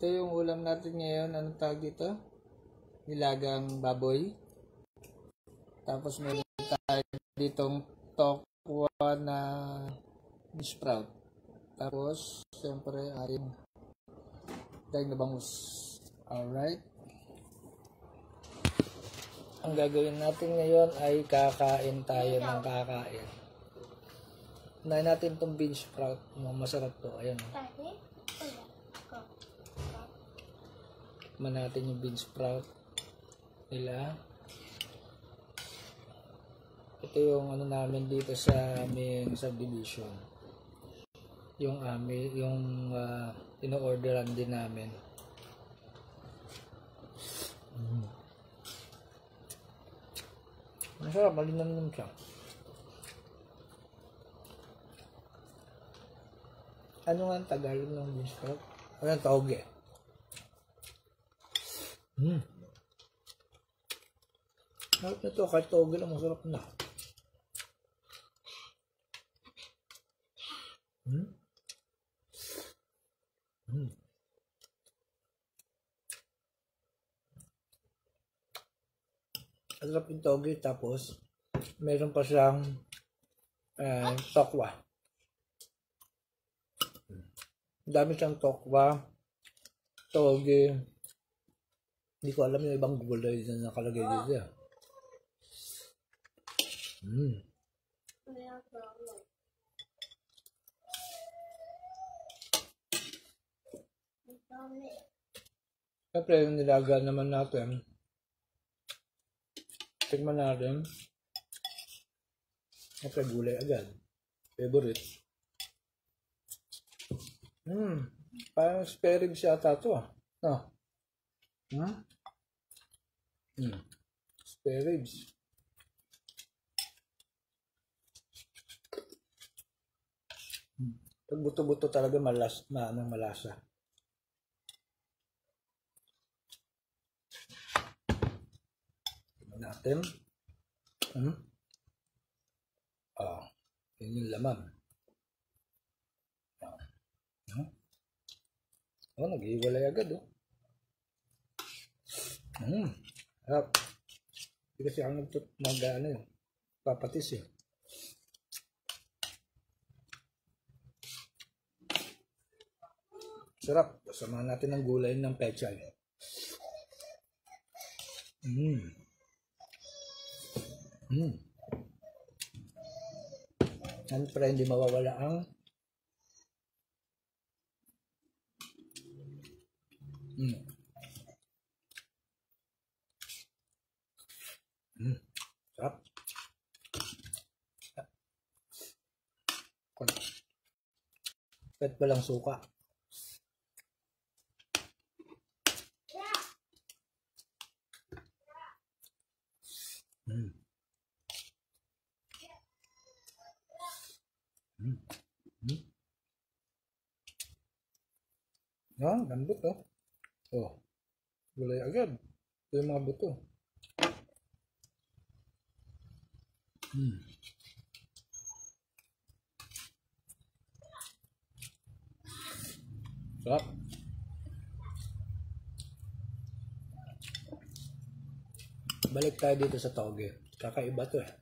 Ito yung ulam natin ngayon. Anong tawag dito? Nilagang baboy. Tapos meron tayo ditong tokwa na sprout. Tapos, siyempre, ating daing na bangus. Alright. Ang gagawin natin ngayon ay kakain tayo ng kakain. Unahin natin itong bean sprout. Masarap to. Ayan. Tikman natin yung bean sprout nila. Ito yung ano namin dito sa aming subdivision. Yung ino-orderan din namin. Masarap, malinamnam siya. Ano nga ang Tagalog ng bean sprout? Ano ang tawag eh? Masarap na ito, kahit tawag lang masarap na. Masarap yung toge, tapos meron pa siyang tokwa. Dami siyang tokwa, toge. Hindi ko alam yung ibang gulay na nakalagay dito. Siyempre yung nilaga naman natin. Tignan natin. Siyempre gulay agad. Favorite. Parang spare ribs yata ito ah. No? Spare ribs. Pag buto-buto talaga malasa. Tignan natin. Yun yung laman. Nag-iwalay agad oh. Harap. Hindi kasi ako papatis eh. Sarap. Samahan natin ng gulay ng pechay. Siyempre hindi mawawala ang sarap. Kahit walang suka. Lambot oh. Gulay agad. Ito yung mga buto. Sarap. Balik tayo dito sa toge. Kakaiba to eh.